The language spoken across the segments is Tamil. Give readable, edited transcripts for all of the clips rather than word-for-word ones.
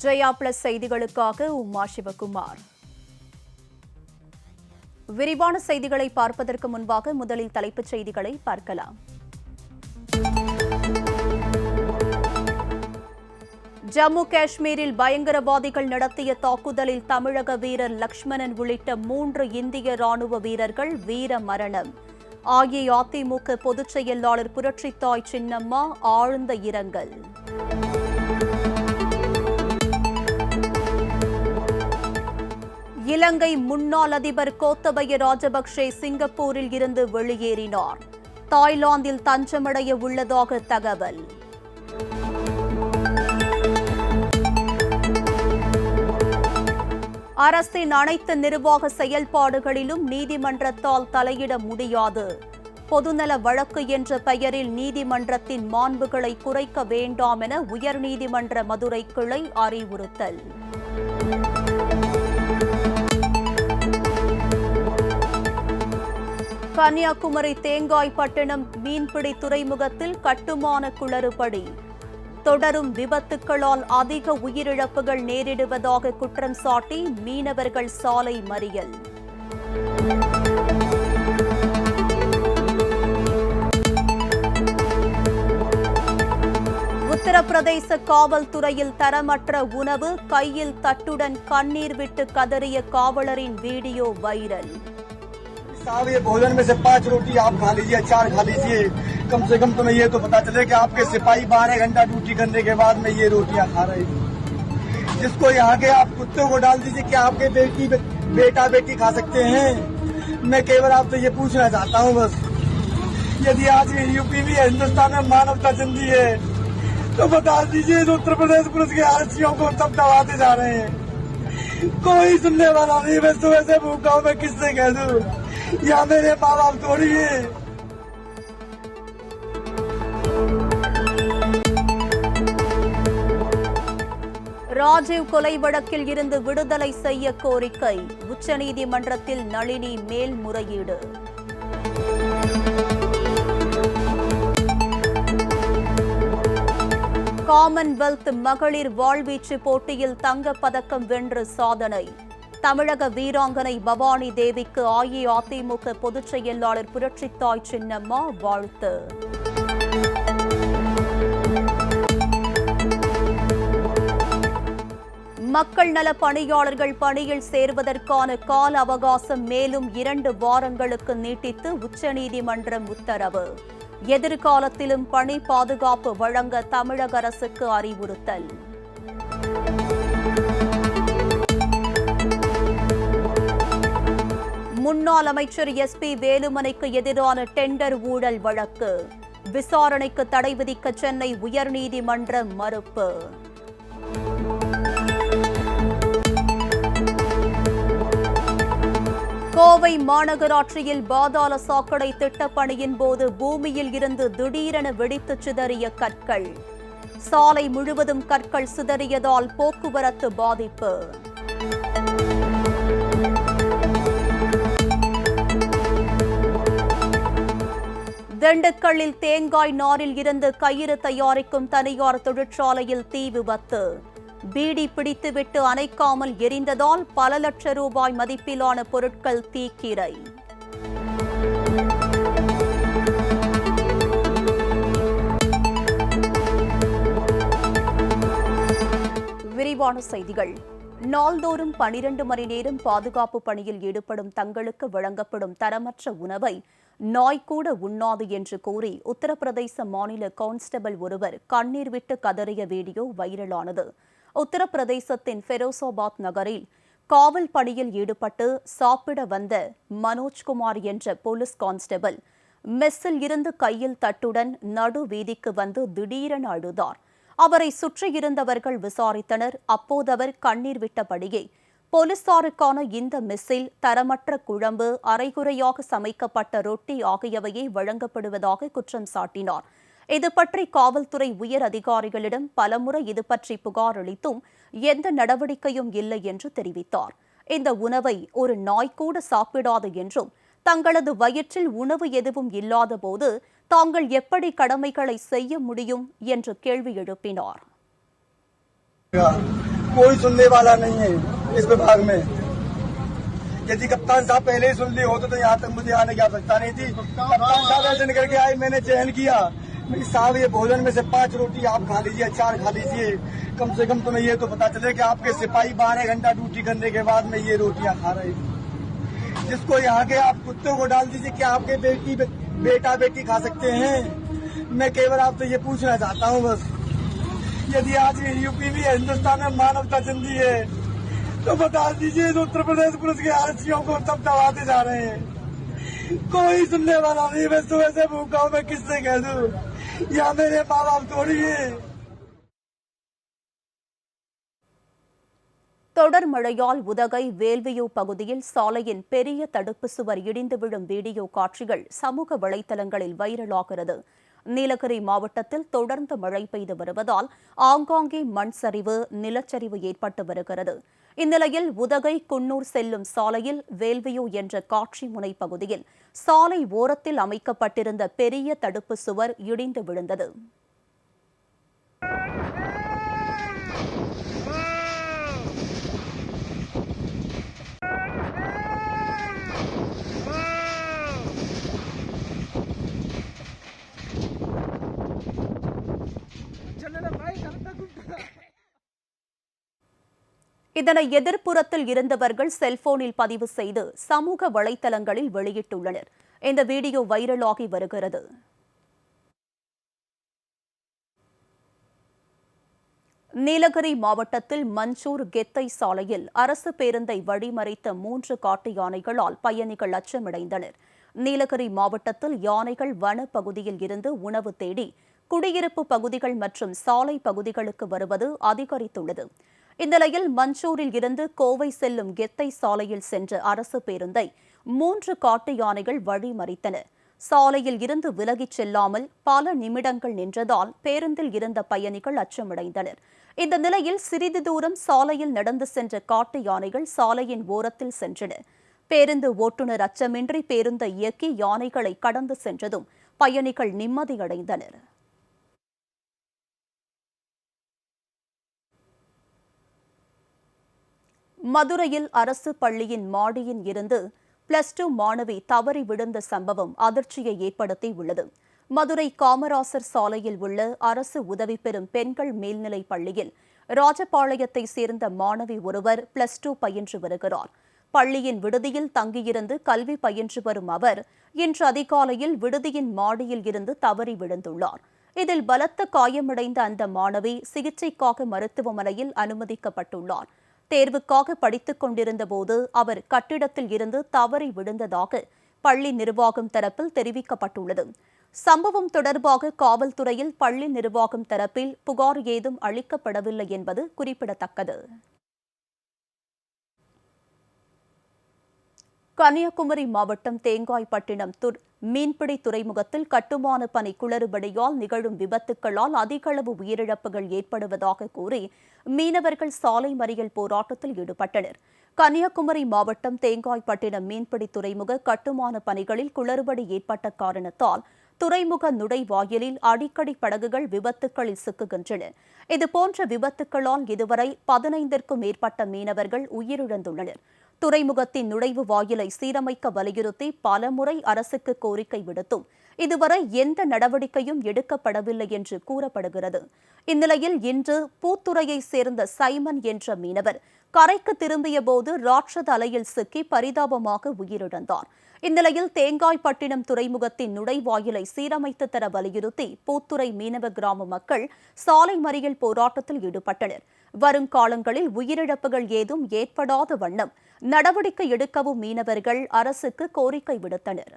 ஜெயா பிளஸ் செய்திகளுக்காக உமா சிவகுமார். விரிவான செய்திகளை பார்ப்பதற்கு முன்பாக முதலில் தலைப்புச் செய்திகளை பார்க்கலாம். ஜம்மு காஷ்மீரில் பயங்கரவாதிகள் நடத்திய தாக்குதலில் தமிழக வீரர் லக்ஷ்மணன் உள்ளிட்ட 3 இந்திய ராணுவ வீரர்கள் வீர மரணம். அஇஅதிமுக பொதுச் செயலாளர் புரட்சித்தாய் சின்னம்மா ஆழ்ந்த இரங்கல். இலங்கை முன்னாள் அதிபர் கோத்தபய ராஜபக்சே சிங்கப்பூரில் இருந்து வெளியேறினார். தாய்லாந்தில் தஞ்சமடைய உள்ளதாக தகவல். அரசின் அனைத்து நிர்வாக செயல்பாடுகளிலும் நீதிமன்றத்தால் தலையிட முடியாது. பொதுநல வழக்கு என்ற பெயரில் நீதிமன்றத்தின் மாண்புகளை குறைக்க வேண்டாம் என உயர்நீதிமன்ற மதுரை கிளை அறிவுறுத்தல். கன்னியாகுமரி தேங்காய்பட்டினம் மீன்பிடி துறைமுகத்தில் கட்டுமான குளறுபடி. தொடரும் விபத்துக்களால் அதிக உயிரிழப்புகள் நேரிடுவதாக குற்றம் சாட்டி மீனவர்கள் சாலை மறியல். உத்தரப்பிரதேச காவல்துறையில் தரமற்ற உணவு, கையில் தட்டுடன் கண்ணீர் விட்டு கதறிய காவலரின் வீடியோ வைரல். साहब ये भोजन में से 5 रोटी आप खा लीजिए, 4 खा लीजिए, कम से कम तुम्हें ये तो पता चले कि आपके सिपाही 12 घंटा ड्यूटी करने के बाद में ये रोटियां खा रहे हैं। जिसको यहाँ के आप कुत्तों को डाल दीजिए, क्या आपके बेटा बेटी खा सकते हैं? मैं केवल आपसे ये पूछना चाहता हूँ बस, यदि आज ये यूपी भी हिंदुस्तान में मानवता जिंदी है तो बता दीजिए उत्तर प्रदेश पुलिस के आरक्षियों को सब दबाते जा रहे हैं। कोई सुनने वाला नहीं। मैं सुबह से भूखा हूँ, मैं किससे कह दूँ? या मेरे माँ बाप थोड़ी है। ராஜீவ் கொலை வழக்கில் இருந்து விடுதலை செய்ய கோரிக்கை. உச்சநீதிமன்றத்தில் நளினி மேல்முறையீடு. காமன்வெல்த் மகளிர் வாழ்வீச்சு போட்டியில் தங்கப்பதக்கம் வென்று சாதனை. தமிழக வீராங்கனை பவானி தேவிக்கு அஇஅதிமுக பொதுச் செயலாளர் புரட்சித்தாய் சின்னம்மா வாழ்த்து. மக்கள் நல பணியாளர்கள் பணியில் சேர்வதற்கான கால அவகாசம் மேலும் 2 வாரங்களுக்கு நீட்டித்து உச்சநீதிமன்றம் உத்தரவு. எதிர்காலத்திலும் பணி பாதுகாப்பு வழங்க தமிழக அரசுக்கு அறிவுறுத்தல். முன்னாள் அமைச்சர் SP வேலுமணிக்கு எதிரான டெண்டர் ஊழல் வழக்கு. விசாரணைக்கு தடை விதிக்க சென்னை உயர்நீதிமன்றம் மறுப்பு. கோவை மாநகராட்சியில் பாதாள சாக்கடை திட்டப்பணியின் போது பூமியில் இருந்து திடீரென வெடித்து சிதறிய கற்கள். சாலை முழுவதும் கற்கள் சிதறியதால் போக்குவரத்து பாதிப்பு. திண்டுக்கல்லில் தேங்காய் நாரில் இருந்து கயிறு தயாரிக்கும் தனியார் தொழிற்சாலையில் தீ விபத்து. பீடி பிடித்துவிட்டு அணைக்காமல் எரிந்ததால் பல லட்சம் ரூபாய் மதிப்பிலான பொருட்கள் தீக்கிரை. விரிவான செய்திகள். நாள்தோறும் 12 மணி நேரம் பாதுகாப்பு பணியில் ஈடுபடும் தங்களுக்கு வழங்கப்படும் தரமற்ற உணவை நாய் கூட உண்ணாது என்று கூறி உத்தரப்பிரதேச மாநில கான்ஸ்டபிள் ஒருவர் கண்ணீர் விட்டு கதறிய வீடியோ வைரலானது. உத்தரப்பிரதேசத்தின் ஃபெரோசாபாத் நகரில் காவல் பணியில் ஈடுபட்டு சாப்பிட வந்த மனோஜ்குமார் என்ற போலீஸ் கான்ஸ்டபிள் மெஸ்ஸில் இருந்து கையில் தட்டுடன் நடு வீதிக்கு வந்து திடீரென அழுதார். அவரை சுற்றியிருந்தவர்கள் விசாரித்தனர். அப்போது அவர் கண்ணீர் விட்டபடியே போலீசாருக்கான இந்த மெஸ்ஸில் தரமற்ற குழம்பு, அரைகுறையாக சமைக்கப்பட்ட ரொட்டி ஆகியவையே வழங்கப்படுவதாக குற்றம் சாட்டினார். இதுபற்றி காவல்துறை உயர் அதிகாரிகளிடம் பலமுறை இதுபற்றி புகார் அளித்தும் எந்த நடவடிக்கையும் இல்லை என்று தெரிவித்தார். இந்த உணவை ஒரு நாய் கூட சாப்பிடாது என்றும் தங்களது வயிற்றில் உணவு எதுவும் இல்லாத போது தாங்கள் எப்படி கடமைகளை செய்ய முடியும் என்று கேள்வி எழுப்பினார். कोई सुनने वाला नहीं है इस विभाग में। यदि कप्तान साहब पहले ही सुन ली होते तो यहाँ तक मुझे आने की आवश्यकता नहीं थी। कप्तान साहब ऐसे निकल के आए, मैंने चयन किया, मेरी साहब ये भोजन में से 5 रोटी आप खा लीजिए, 4 खा लीजिए, कम से कम तुम्हें ये तो पता चले कि आपके सिपाही 12 घंटा ड्यूटी करने के बाद में ये रोटियां खा रहे हैं। जिसको यहाँ के आप कुत्तों को डाल दीजिए, क्या आपके बेटा बेटी खा सकते हैं? मैं केवल आपसे ये पूछना चाहता हूँ बस, यदि आज यूपी में हिंदुस्तान में मानवता जिंदी है तो बता दीजिए, तो उत्तर प्रदेश पुलिस के आरक्षियों को सब दबाते जा रहे हैं, कोई सुनने वाला नहीं। मैं सुबह से भूखा हूँ, मैं किससे कह दूं? या मेरे माँ बाप थोड़ी है। தொடர் மழையால் உதகை வேல்வியூ பகுதியில் சாலையின் பெரிய தடுப்பு சுவர் இடிந்து விழும் வீடியோ காட்சிகள் சமூக வலைதளங்களில் வைரலாகிறது. நீலகிரி மாவட்டத்தில் தொடர்ந்து மழை பெய்து வருவதால் ஆங்காங்கே மண் சரிவு, நிலச்சரிவு ஏற்பட்டு வருகிறது. இந்நிலையில் உதகை குன்னூர் செல்லும் சாலையில் வேல்வியூ என்ற காட்சி முனை பகுதியில் சாலை ஓரத்தில் அமைக்கப்பட்டிருந்த பெரிய தடுப்பு சுவர் இடிந்து விழுந்தது. இதனை எதிர்ப்புறத்தில் இருந்தவர்கள் செல்போனில் பதிவு செய்து சமூக வலைதளங்களில் வெளியிட்டுள்ளனர். இந்த வீடியோ வைரலாகி வருகிறது. நீலகிரி மாவட்டத்தில் மஞ்சூர் கெத்தை சாலையில் அரசு பேருந்தை வழிமறித்த 3 காட்டு யானைகளால் பயணிகள் அச்சமடைந்தனர். நீலகிரி மாவட்டத்தில் யானைகள் வன பகுதியில் இருந்து உணவு தேடி குடியிருப்பு பகுதிகள் மற்றும் சாலை பகுதிகளுக்கு வருவது அதிகரித்துள்ளது. இந்நிலையில் மஞ்சூரில் இருந்து கோவை செல்லும் கெத்தை சாலையில் சென்ற அரசு பேருந்தை 3 காட்டு யானைகள் வழிமறித்தன. சாலையில் இருந்து விலகிச் செல்லாமல் பல நிமிடங்கள் நின்றதால் பேருந்தில் இருந்த பயணிகள் அச்சமடைந்தனர். இந்த நிலையில் சிறிது தூரம் சாலையில் நடந்து சென்ற காட்டு யானைகள் சாலையின் ஓரத்தில் சென்றன. பேருந்து ஓட்டுநர் அச்சமின்றி பேருந்தை இயக்கி யானைகளை கடந்து சென்றதும் பயணிகள் நிம்மதியடைந்தனர். மதுரையில் அரசு பள்ளியின் மாடியில் இருந்து +2 மாணவி தவறி விழுந்த சம்பவம் அதிர்ச்சியை ஏற்படுத்தி உள்ளது. மதுரை காமராசர் சாலையில் உள்ள அரசு உதவி பெறும் பெண்கள் மேல்நிலைப் பள்ளியில் ராஜபாளையத்தை சேர்ந்த மாணவி ஒருவர் +2 பயின்று வருகிறார். பள்ளியின் விடுதியில் தங்கியிருந்து கல்வி பயின்று வரும் அவர் இன்று அதிகாலையில் விடுதியின் மாடியில் இருந்து தவறி விழுந்துள்ளார். இதில் பலத்த காயமடைந்த அந்த மாணவி சிகிச்சைக்காக மருத்துவமனையில் அனுமதிக்கப்பட்டுள்ளார். தேர்வுக்காக படித்துக் கொண்டிருந்த போது அவர் கட்டிடத்தில் இருந்து தவறி விழுந்ததாக பள்ளி நிர்வாகம் தரப்பில் தெரிவிக்கப்பட்டுள்ளது. சம்பவம் தொடர்பாக காவல்துறையில் பள்ளி நிர்வாகம் தரப்பில் புகார் ஏதும் அளிக்கப்படவில்லை என்பது குறிப்பிடத்தக்கது. கன்னியாகுமரி மாவட்டம் தேங்காய்பட்டினம் மீன்பிடி துறைமுகத்தில் கட்டுமான பணி குளறுபடியால் நிகழும் விபத்துக்களால் அதிகளவு உயிரிழப்புகள் ஏற்படுவதாக கூறி மீனவர்கள் சாலை மறியல் போராட்டத்தில் ஈடுபட்டனர். கன்னியாகுமரி மாவட்டம் தேங்காய்பட்டினம் மீன்பிடி துறைமுக கட்டுமான பணிகளில் குளறுபடி ஏற்பட்ட காரணத்தால் துறைமுக நுழைவாயிலில் அடிக்கடி படகுகள் விபத்துக்களில் சிக்குகின்றன. இதுபோன்ற விபத்துக்களால் இதுவரை 15ற்கும் மேற்பட்ட மீனவர்கள் உயிரிழந்துள்ளனர். துறைமுகத்தின் நுழைவு வாயிலை சீரமைக்க வலியுறுத்தி பலமுறை அரசுக்கு கோரிக்கை விடுத்தும் இதுவரை எந்த நடவடிக்கையும் எடுக்கப்படவில்லை என்று கூறப்படுகிறது. இந்நிலையில் இன்று பூத்துறையை சேர்ந்த சைமன் என்ற மீனவர் கரைக்கு திரும்பிய போது ராட்சத அலையில் சிக்கி பரிதாபமாக உயிரிழந்தார். இந்நிலையில் தேங்காய்பட்டினம் துறைமுகத்தின் நுழைவாயிலை சீரமைத்து தர வலியுறுத்தி பூத்துறை மீனவ கிராம மக்கள் சாலை மறியல் போராட்டத்தில் ஈடுபட்டனர். வருங்காலங்களில் உயிரிழப்புகள் ஏதும் ஏற்படாத வண்ணம் நடவடிக்கை எடுக்கவும் மீனவர்கள் அரசுக்கு கோரிக்கை விடுத்தனர்.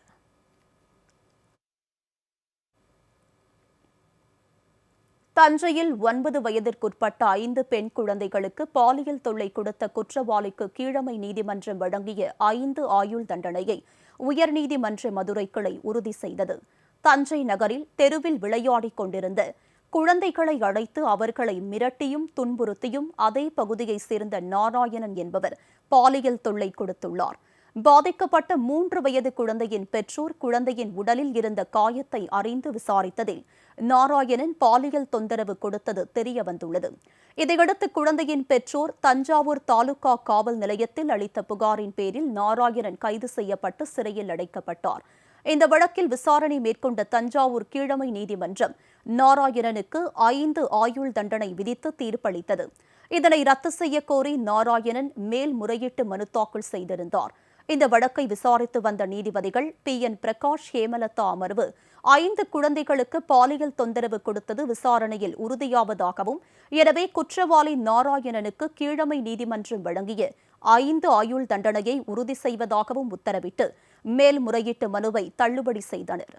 தஞ்சையில் 9 வயதிற்குட்பட்ட 5 பெண் குழந்தைகளுக்கு பாலியல் தொல்லை கொடுத்த குற்றவாளிக்கு கீழமை நீதிமன்றம் வழங்கிய 5 ஆயுள் தண்டனையை உயர்நீதிமன்ற மதுரை கிளை உறுதி செய்தது. தஞ்சை நகரில் தெருவில் விளையாடிக் கொண்டிருந்த குழந்தைகளை அழைத்து அவர்களை மிரட்டியும் துன்புறுத்தியும் அதே பகுதியைச் சேர்ந்த நாராயணன் என்பவர் பாலியல் தொல்லை கொடுத்துள்ளார். பாதிக்கப்பட்ட 3 வயது குழந்தையின் பெற்றோர் குழந்தையின் உடலில் இருந்த காயத்தை அறிந்து விசாரித்ததில் நாராயணன் பாலியல் தொந்தரவு கொடுத்தது தெரியவந்துள்ளது. இதையடுத்து குழந்தையின் பெற்றோர் தஞ்சாவூர் தாலுகா காவல் நிலையத்தில் அளித்த புகாரின் பேரில் நாராயணன் கைது செய்யப்பட்டு சிறையில் அடைக்கப்பட்டார். இந்த வழக்கில் விசாரணை மேற்கொண்ட தஞ்சாவூர் கீழமை நீதிமன்றம் நாராயணனுக்கு 5 ஆயுள் தண்டனை விதித்து தீர்ப்பளித்தது. இதனை ரத்து செய்யக் கோரி நாராயணன் மேல்முறையீட்டு மனு தாக்கல் செய்திருந்தார். இந்த வழக்கை விசாரித்து வந்த நீதிபதிகள் PN பிரகாஷ், ஹேமலதா அமர்வு 5 குழந்தைகளுக்கு பாலியல் தொந்தரவு கொடுத்தது விசாரணையில் உறுதியாவதாகவும், எனவே குற்றவாளி நாராயணனுக்கு கீழமை நீதிமன்றம் வழங்கிய 5 ஆயுள் தண்டனையை உறுதி செய்வதாகவும் உத்தரவிட்டு மேல்முறையீட்டு மனுவை தள்ளுபடி செய்தனர்.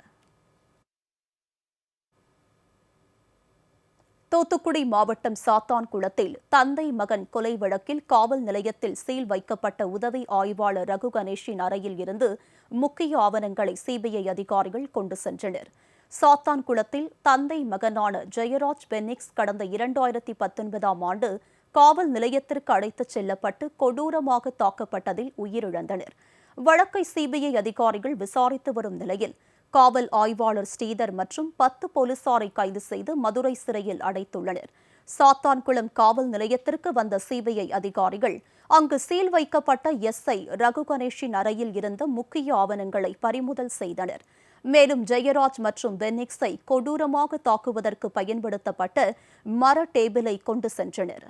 தூத்துக்குடி மாவட்டம் சாத்தான்குளத்தில் தந்தை மகன் கொலை வழக்கில் காவல் நிலையத்தில் சீல் வைக்கப்பட்ட உதவி ஆய்வாளர் ரகு கணேஷின் அறையில் இருந்து முக்கிய ஆவணங்களை CBI அதிகாரிகள் கொண்டு சென்றனர். சாத்தான்குளத்தில் தந்தை மகனான ஜெயராஜ் பென்னிக்ஸ் கடந்த 2019ஆம் ஆண்டு காவல் நிலையத்திற்கு அழைத்துச் செல்லப்பட்டு கொடூரமாக தாக்கப்பட்டதில் உயிரிழந்தனர். வழக்கை CBI அதிகாரிகள் விசாரித்து வரும் நிலையில் காவல் ஆய்வாளர் ஸ்ரீதர் மற்றும் 10 போலீசாரை கைது செய்து மதுரை சிறையில் அடைத்துள்ளனர். சாத்தான்குளம் காவல் நிலையத்திற்கு வந்த CBI அதிகாரிகள் அங்கு சீல் வைக்கப்பட்ட SI ரகு கணேஷின் அறையில் இருந்த முக்கிய ஆவணங்களை பறிமுதல் செய்தனர். மேலும் ஜெயராஜ் மற்றும் பென்னிக்ஸை கொடூரமாக தாக்குவதற்கு பயன்படுத்தப்பட்ட மர டேபிளை கொண்டு சென்றனர்.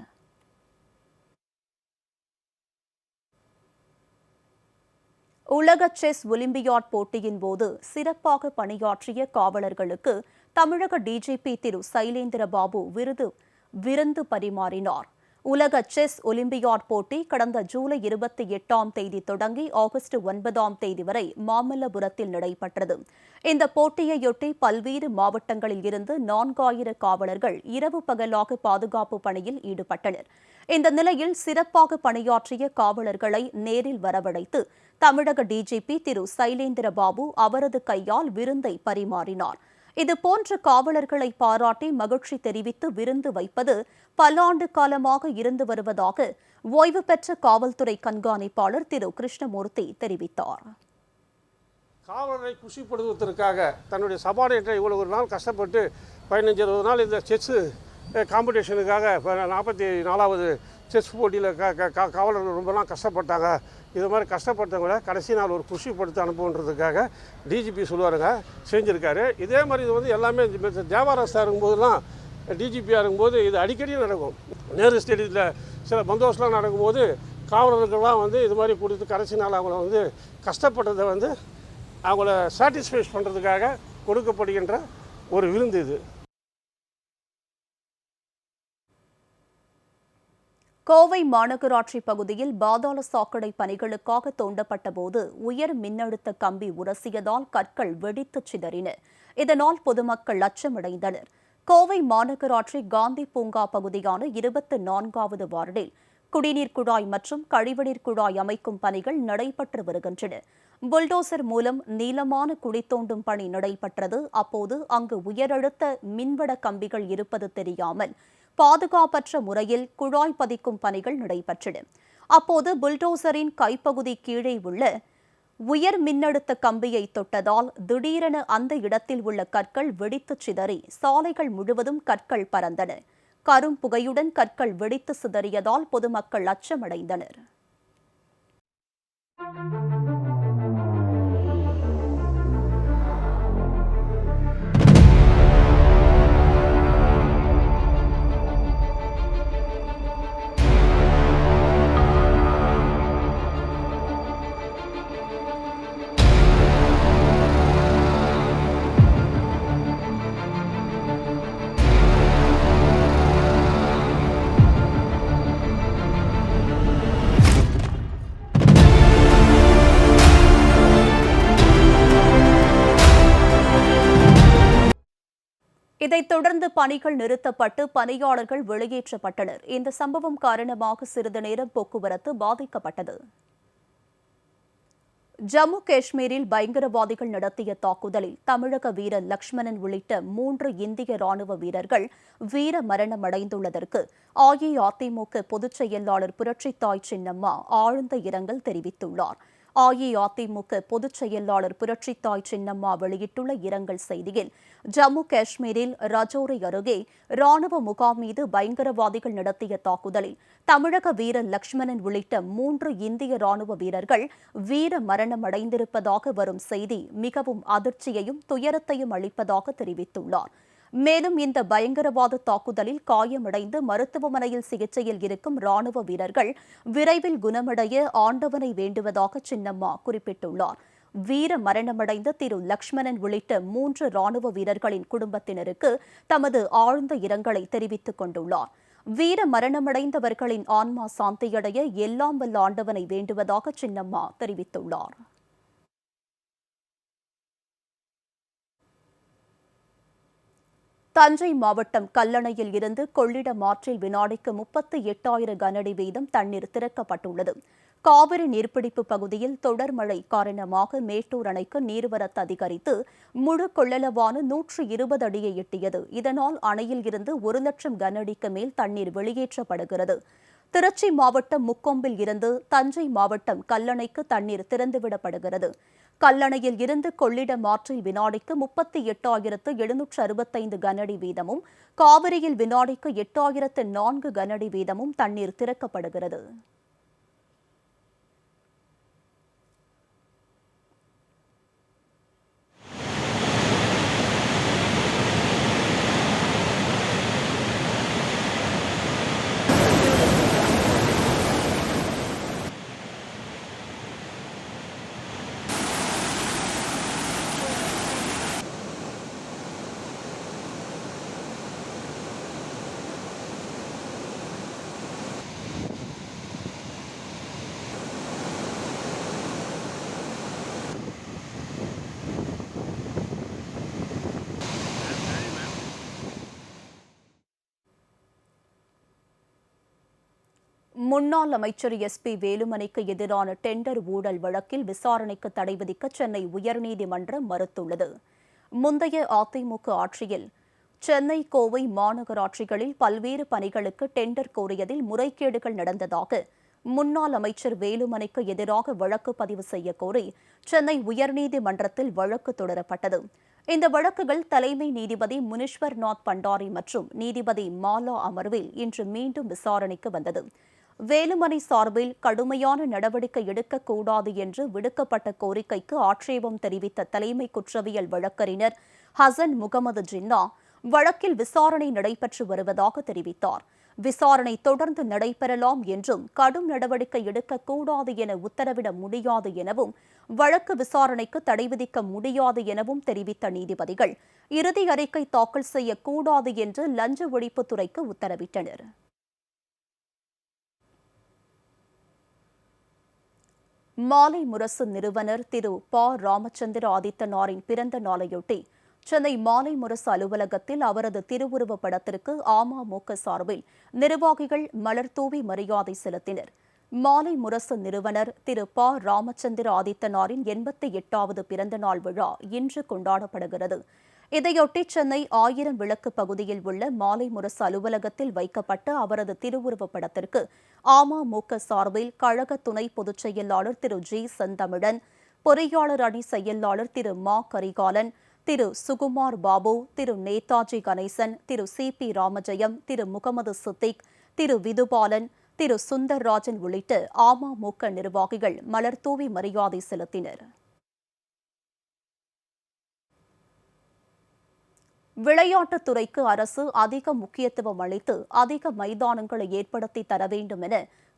உலக செஸ் ஒலிம்பியாட் போட்டியின் போது சிறப்பாக பணியாற்றிய காவலர்களுக்கு தமிழக DGP திரு சைலேந்திர பாபு விருந்து பரிமாறினார். உலக செஸ் ஒலிம்பியாட் போட்டி கடந்த ஜூலை 28ஆம் தேதி தொடங்கி ஆகஸ்ட் 9ஆம் தேதி வரை மாமல்லபுரத்தில் நடைபெற்றது. இந்த போட்டியையொட்டி பல்வேறு மாவட்டங்களில் இருந்து 4000 காவலர்கள் இரவு பகலாக பாதுகாப்பு பணியில் ஈடுபட்டனர். இந்த நிலையில் சிறப்பாக பணியாற்றிய காவலர்களை நேரில் வரவழைத்து தமிழக DGP திரு சைலேந்திர பாபு அவரது கையால் விருந்தை பரிமாறினார். இதுபோன்ற காவலர்களை பாராட்டி மகிழ்ச்சி தெரிவித்து விருந்து வைப்பது பல ஆண்டு காலமாக இருந்து வருவதாக ஓய்வு பெற்ற காவல்துறை கண்காணிப்பாளர் திரு கிருஷ்ணமூர்த்தி தெரிவித்தார். காவலரை குஷிப்படுத்துவதற்காக தன்னுடைய சபார்டினேட்டரை இவ்வளவு நாள் கஷ்டப்பட்டு 15-20 நாள் இந்த செஸ் காம்படிஷனுக்காக 44வது செஸ் போட்டியில் காவலர்கள் ரொம்ப நாள் கஷ்டப்பட்டாங்க. இது மாதிரி கஷ்டப்பட்டவங்கள கடைசி நாள் ஒரு குஷிப்படுத்த அனுப்புன்றதுக்காக DGP சொல்லுவாருங்க, செஞ்சுருக்காரு. இதே மாதிரி இது வந்து எல்லாமே தேவாரஸ்தாக இருக்கும்போதெல்லாம் DGPயாக இருக்கும்போது இது அடிக்கடி நடக்கும். நேரு ஸ்டேடியத்தில் சில பந்தோபஸ்லாம் நடக்கும்போது காவலர்கள்லாம் வந்து இது மாதிரி கொடுத்து கடைசி நாள் அவங்கள வந்து கஷ்டப்பட்டதை வந்து அவங்கள சாட்டிஸ்ஃபை பண்ணுறதுக்காக கொடுக்கப்படுகின்ற ஒரு விருந்து இது. கோவை மாநகராட்சி பகுதியில் பாதாள சாக்கடை பணிகளுக்காக தோண்டப்பட்ட போது உயர் மின்னழுத்த கம்பி உரசியதால் கற்கள் வெடித்து சிதறின. இதனால் பொதுமக்கள் அச்சமடைந்தனர். கோவை மாநகராட்சி காந்தி பூங்கா பகுதியான 24வது வார்டில் குடிநீர் குழாய் மற்றும் கழிவுநீர் குழாய் அமைக்கும் பணிகள் நடைபெற்று வருகின்றன. புல்டோசர் மூலம் நீளமான குழி தோண்டும் பணி நடைபெற்றது. அப்போது அங்கு உயரழுத்த மின்வட கம்பிகள் இருப்பது தெரியாமல் பாதுகாப்பற்ற முறையில் குழாய் பதிக்கும் பணிகள் நடைபெற்றன. அப்போது புல்டோசரின் கைப்பகுதி கீழே உள்ள உயர் மின்னழுத்த கம்பியை தொட்டதால் திடீரென அந்த இடத்தில் உள்ள கற்கள் வெடித்து சிதறி சாலைகள் முழுவதும் கற்கள் பறந்தன. கரும் புகையுடன் கற்கள் வெடித்து சிதறியதால் பொதுமக்கள் அச்சமடைந்தனர். இதைத் தொடர்ந்து பணிகள் நிறுத்தப்பட்டு பணியாளர்கள் வெளியேற்றப்பட்டனர். இந்த சம்பவம் காரணமாக சிறிது நேரம் போக்குவரத்து பாதிக்கப்பட்டது. ஜம்மு காஷ்மீரில் பயங்கரவாதிகள் நடத்திய தாக்குதலில் தமிழக வீரர் லக்ஷ்மணன் உள்ளிட்ட 3 இந்திய ராணுவ வீரர்கள் வீர மரணமடைந்துள்ளதற்கு அஇஅதிமுக பொதுச் செயலாளர் புரட்சித்தாய் சின்னம்மா ஆழ்ந்த இரங்கல் தெரிவித்துள்ளார். அஇஅதிமுக பொதுச் செயலாளர் புரட்சித்தாய் சின்னம்மா வெளியிட்டுள்ள இரங்கல் செய்தியில், ஜம்மு காஷ்மீரில் ரஜோரி அருகே ராணுவ முகாம் மீது பயங்கரவாதிகள் நடத்திய தாக்குதலில் தமிழக வீரர் லட்சுமணன் உள்ளிட்ட 3 இந்திய ராணுவ வீரர்கள் வீர மரணம் அடைந்திருப்பதாக வரும் செய்தி மிகவும் அதிர்ச்சியையும் துயரத்தையும் அளிப்பதாக தெரிவித்துள்ளார். மேலும் இந்த பயங்கரவாத தாக்குதலில் காயமடைந்து மருத்துவமனையில் சிகிச்சையில் இருக்கும் ராணுவ வீரர்கள் விரைவில் குணமடைய ஆண்டவனை வேண்டுவதாக சின்னம்மா குறிப்பிட்டுள்ளார். வீர மரணமடைந்த திரு லட்சுமணன் உள்ளிட்ட 3 ராணுவ வீரர்களின் குடும்பத்தினருக்கு தமது ஆழ்ந்த இரங்கலை தெரிவித்துக் கொண்டுள்ளார். வீர மரணமடைந்தவர்களின் ஆன்மா சாந்தியடைய எல்லாம் வல்ல ஆண்டவனை வேண்டுவதாக சின்னம்மா தெரிவித்துள்ளார். தஞ்சை மாவட்டம் கல்லணையில் இருந்து கொள்ளிடம் ஆற்றில் வினாடிக்கு 38,000 கனஅடி வீதம் தண்ணீர் திறக்கப்பட்டுள்ளது. காவிரி நீர்பிடிப்பு பகுதியில் தொடர் மழை காரணமாக மேட்டூர் அணைக்கு நீர்வரத்து அதிகரித்து முழு கொள்ளளவான 120 அடியை எட்டியது. இதனால் அணையில் இருந்து 1 லட்சம் கனஅடிக்கு மேல் தண்ணீர் வெளியேற்றப்படுகிறது. திருச்சி மாவட்டம் முக்கொம்பில் இருந்து தஞ்சை மாவட்டம் கல்லணைக்கு தண்ணீர் திறந்துவிடப்படுகிறது. கல்லணையில் இருந்து கொள்ளிடம் ஆற்றில் வினாடிக்கு 38,765 கனஅடி வீதமும், காவிரியில் வினாடிக்கு 8,004 கனஅடி வீதமும் தண்ணீர் திறக்கப்படுகிறது. முன்னாள் அமைச்சர் SP வேலுமணிக்கு எதிரான டெண்டர் ஊழல் வழக்கில் விசாரணைக்கு தடை விதிக்க சென்னை உயர்நீதிமன்றம் மறுத்துள்ளது. முந்தைய அதிமுக ஆட்சியில் சென்னை, கோவை மாநகராட்சிகளில் பல்வேறு பணிகளுக்கு டெண்டர் கோரியதில் முறைகேடுகள் நடந்ததாக முன்னாள் அமைச்சர் வேலுமணிக்கு எதிராக வழக்கு பதிவு செய்யக்கோரி சென்னை உயர்நீதிமன்றத்தில் வழக்கு தொடரப்பட்டது. இந்த வழக்குகள் தலைமை நீதிபதி முனீஸ்வர்நாத் பண்டாரி மற்றும் நீதிபதி மாலா அமர்வில் இன்று மீண்டும் விசாரணைக்கு வந்தது. வேலுமணி சார்பில் கடுமையான நடவடிக்கை எடுக்கக்கூடாது என்று விடுக்கப்பட்ட கோரிக்கைக்கு ஆட்சேபம் தெரிவித்த தலைமை குற்றவியல் வழக்கறிஞர் ஹசன் முகமது ஜின்னா வழக்கில் விசாரணை நடைபெற்று வருவதாக தெரிவித்தார். விசாரணை தொடர்ந்து நடைபெறலாம் என்றும் கடும் நடவடிக்கை எடுக்கக்கூடாது என உத்தரவிட முடியாது எனவும் வழக்கு விசாரணைக்கு தடை விதிக்க முடியாது எனவும் தெரிவித்த நீதிபதிகள் இறுதி அறிக்கை தாக்கல் செய்யக்கூடாது என்று லஞ்ச ஒழிப்புத்துறைக்கு உத்தரவிட்டனர். மாலை முரசு நிறுவனர் திரு ப. ராமச்சந்திர ஆதித்தனாரின் பிறந்த நாளையொட்டி சென்னை மாலை முரசு அலுவலகத்தில் அவரது திருவுருவப் படத்திற்கு அமமுக சார்பில் நிர்வாகிகள் மலர் தூவி மரியாதை செலுத்தினர். மாலை முரசு நிறுவனர் திரு ப. ராமச்சந்திர ஆதித்தனாரின் 88வது பிறந்த நாள் விழா இன்று கொண்டாடப்படுகிறது. இதையொட்டி சென்னை 1000 விளக்கு பகுதியில் உள்ள மாலை முரசு அலுவலகத்தில் வைக்கப்பட்ட அவரது திருவுருவப் படத்திற்கு அமமுக சார்பில் கழக துணை பொதுச் செயலாளர் திரு ஜி. செந்தமிழன், பொறியாளர் அணி செயலாளர் திரு மா. கரிகாலன், திரு சுகுமார் பாபு, திரு நேதாஜி கணேசன், திரு CP ராமஜெயம், திரு முகமது சித்திக், திரு விதுபாலன், திரு சுந்தர்ராஜன் உள்ளிட்ட அமமுக நிர்வாகிகள் மலர் தூவி மரியாதை செலுத்தினர். விளையாட்டுத் துறைக்கு அரசு அதிக முக்கியத்துவம் அளித்து அதிக மைதானங்களை ஏற்படுத்தி தர வேண்டும் என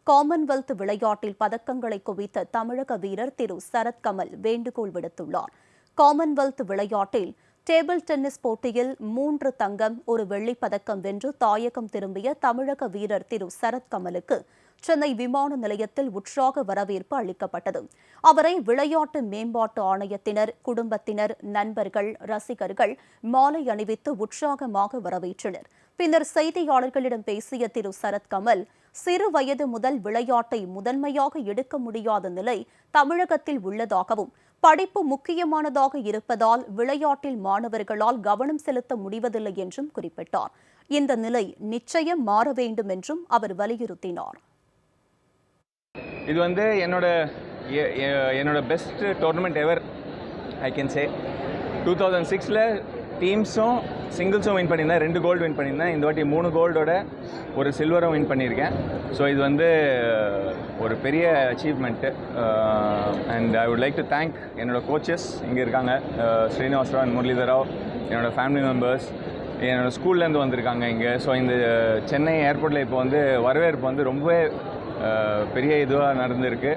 காமன்வெல்த் விளையாட்டில் பதக்கங்களை குவித்த தமிழக வீரர் திரு சரத்கமல் வேண்டுகோள் விடுத்துள்ளார். காமன்வெல்த் விளையாட்டில் டேபிள் டென்னிஸ் போட்டியில் 3 தங்கம், 1 வெள்ளிப் பதக்கம் வென்று தாயகம் திரும்பிய தமிழக வீரர் திரு சரத்கமலுக்கு சென்னை விமான நிலையத்தில் உற்சாக வரவேற்பு அளிக்கப்பட்டது. அவரை விளையாட்டு மேம்பாட்டு ஆணையத்தினர், குடும்பத்தினர், நண்பர்கள், ரசிகர்கள் மாலை அணிவித்து உற்சாகமாக வரவேற்றனர். பின்னர் செய்தியாளர்களிடம் பேசிய திரு சரத்கமல், சிறு வயது முதல் விளையாட்டை முதன்மையாக எடுக்க முடியாத நிலை தமிழகத்தில் உள்ளதாகவும், படிப்பு முக்கியமானதாக இருப்பதால் விளையாட்டில் மாணவர்களால் கவனம் செலுத்த முடிவதில்லை என்றும் குறிப்பிட்டார். இந்த நிலை நிச்சயம் மாற வேண்டும் என்றும் அவர் வலியுறுத்தினார். இது என்னோட என்னோட best tournament ever I can say. 2006 டீம்ஸும் சிங்கிள்ஸும் வின் பண்ணியிருந்தேன், 2 கோல்டு வின் பண்ணியிருந்தேன். இந்த வாட்டி 3 கோல்டோட ஒரு சில்வரும் வின் பண்ணியிருக்கேன். ஸோ இது வந்து ஒரு பெரிய achievement. And I would like to thank என்னோடய கோச்சஸ் இங்கே இருக்காங்க, ஸ்ரீனிவாஸ் ராவ் அண்ட் முரளிதர் ராவ், என்னோடய ஃபேமிலி மெம்பர்ஸ், என்னோடய ஸ்கூல்லேருந்து வந்திருக்காங்க இங்கே. ஸோ இந்த சென்னை ஏர்போர்ட்டில் இப்போ வந்து வரவேற்பு வந்து ரொம்பவே பெரிய இதுவாக நடந்திருக்கு.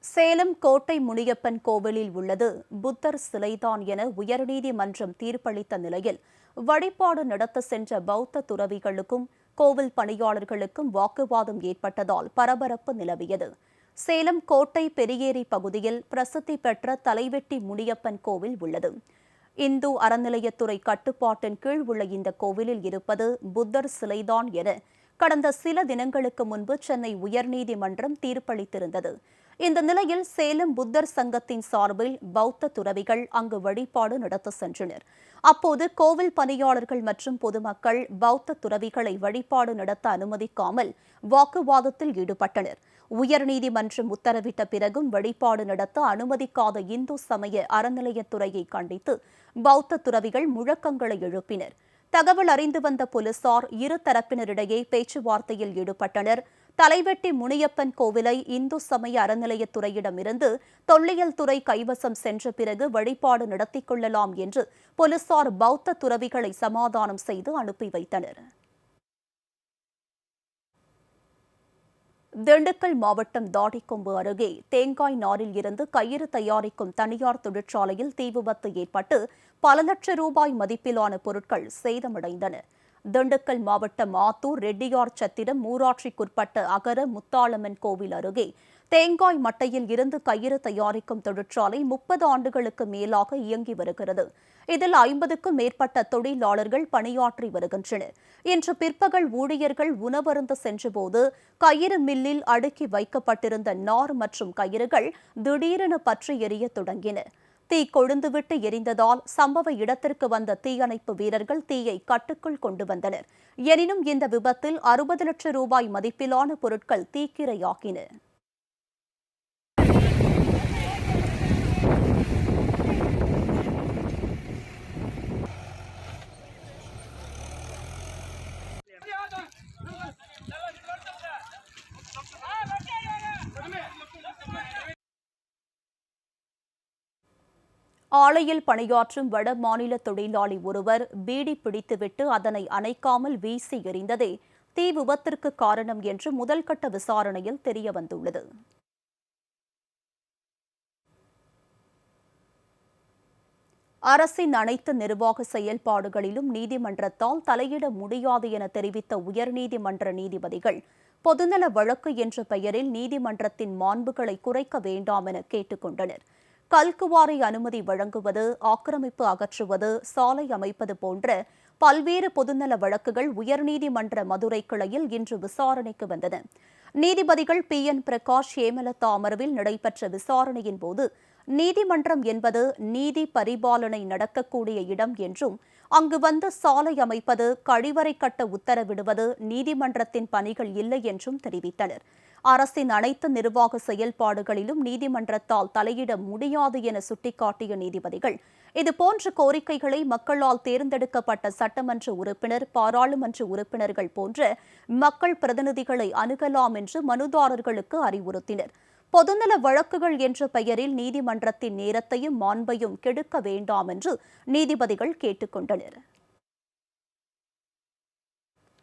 சேலம் கோட்டை முனியப்பன் கோவிலில் உள்ளது புத்தர் சிலைதான் என உயர்நீதிமன்றம் தீர்ப்பளித்த நிலையில் வழிபாடு நடத்த சென்ற பௌத்த துறவிகளுக்கும் கோவில் பணியாளர்களுக்கும் வாக்குவாதம் ஏற்பட்டதால் பரபரப்பு நிலவியது. சேலம் கோட்டை பெரியேரி பகுதியில் பிரசித்தி பெற்ற தலைவெட்டி முனியப்பன் கோவில் உள்ளது. இந்து அறநிலையத்துறை கட்டுப்பாட்டின் கீழ் உள்ள இந்த கோவிலில் இருப்பது புத்தர் சிலைதான் என கடந்த சில தினங்களுக்கு முன்பு சென்னை உயர்நீதிமன்றம் தீர்ப்பளித்திருந்தது. இந்த நிலையில் சேலம் புத்தர் சங்கத்தின் சார்பில் பௌத்த துறவிகள் அங்கு வழிபாடு நடத்த சென்றனர். அப்போது கோவில் பணியாளர்கள் மற்றும் பொதுமக்கள் பௌத்த துறவிகளை வழிபாடு நடத்த அனுமதிக்காமல் வாக்குவாதத்தில் ஈடுபட்டனர். உயர்நீதிமன்றம் உத்தரவிட்ட பிறகும் வழிபாடு நடத்த அனுமதிக்காத இந்து சமய அறநிலையத்துறையை கண்டித்து பௌத்த துறவிகள் முழக்கங்களை எழுப்பினர். தகவல் அறிந்து வந்த போலீசார் இரு தரப்பினரிடையே பேச்சுவார்த்தையில் ஈடுபட்டனர். தலைவெட்டி முனியப்பன் கோவிலை இந்து சமய அறநிலையத்துறையிடமிருந்து தொல்லியல் துறை கைவசம் சென்ற பிறகு வழிபாடு நடத்திக் கொள்ளலாம் என்று போலீசார் பௌத்த துறவிகளை சமாதானம் செய்து அனுப்பி வைத்தனர். திண்டுக்கல் மாவட்டம் தாடிக்கொம்பு அருகே தேங்காய் நாரில் இருந்து கயிறு தயாரிக்கும் தனியார் தொழிற்சாலையில் தீ விபத்து ஏற்பட்டு பல லட்சம் ரூபாய் மதிப்பிலான பொருட்கள் சேதமடைந்தன. திண்டுக்கல் மாவட்டம் ஆத்தூர் ரெட்டியார் சத்திரம் ஊராட்சிக்குட்பட்ட அகர முத்தாளம்மன் கோவில் அருகே தேங்காய் மட்டையில் இருந்து கயிறு தயாரிக்கும் தொழிற்சாலை 30 ஆண்டுகளுக்கு மேலாக இயங்கி வருகிறது. இதில் 50க்கும் மேற்பட்ட தொழிலாளர்கள் பணியாற்றி வருகின்றனர். இன்று பிற்பகல் ஊழியர்கள் உணவருந்த சென்றபோது கயிறு மில்லில் அடுக்கி வைக்கப்பட்டிருந்த நார் மற்றும் கயிறுகள் திடீரென பற்றி எரிய தொடங்கின. தீ கொழுந்துவிட்டு எரிந்ததால் சம்பவ இடத்திற்கு வந்த தீயணைப்பு வீரர்கள் தீயை கட்டுக்குள் கொண்டு வந்தனர். எனினும் இந்த விபத்தில் 60 லட்சம் ரூபாய் மதிப்பிலான பொருட்கள் தீக்கிரையாகின. ஆலையில் பணியாற்றும் வட மாநில தொழிலாளி ஒருவர் பீடி பிடித்துவிட்டு அதனை அணைக்காமல் வீசி எறிந்ததே தீ விபத்திற்கு காரணம் என்று முதல்கட்ட விசாரணையில் தெரியவந்துள்ளது. அரசின் அனைத்து நிர்வாக செயல்பாடுகளிலும் நீதிமன்றத்தால் தலையிட முடியாது என தெரிவித்த உயர்நீதிமன்ற நீதிபதிகள் பொதுநல வழக்கு என்ற பெயரில் நீதிமன்றத்தின் மாண்புகளை குறைக்க வேண்டாம் என கேட்டுக் கொண்டனர். கல்குவாரி அனுமதி வழங்குவது, ஆக்கிரமிப்பு அகற்றுவது, சாலை அமைப்பது போன்ற பல்வேறு பொதுநல வழக்குகள் உயர்நீதிமன்ற மதுரை கிளையில் இன்று விசாரணைக்கு வந்தன. நீதிபதிகள் PN பிரகாஷ், ஹேமலதா அமர்வில் நடைபெற்ற விசாரணையின் போது நீதிமன்றம் என்பது நீதி பரிபாலனை நடக்கக்கூடிய இடம் என்றும் அங்கு வந்து சாலை அமைப்பது, கழிவறை கட்ட உத்தரவிடுவது நீதிமன்றத்தின் பணிகள் இல்லை என்றும் தெரிவித்தனர். அரசின் அனைத்து நிர்வாக செயல்பாடுகளிலும் நீதிமன்றத்தால் தலையிட முடியாது என சுட்டிக்காட்டிய நீதிபதிகள் இதுபோன்ற கோரிக்கைகளை மக்களால் தேர்ந்தெடுக்கப்பட்ட சட்டமன்ற உறுப்பினர், பாராளுமன்ற உறுப்பினர்கள் போன்ற மக்கள் பிரதிநிதிகளை அணுகலாம் என்று மனுதாரர்களுக்கு அறிவுறுத்தினர். பொதுநல வழக்குகள் என்ற பெயரில் நீதிமன்றத்தின் நேரத்தையும் மாண்பையும் கெடுக்க வேண்டாம் என்று நீதிபதிகள் கேட்டுக் கொண்டனர்.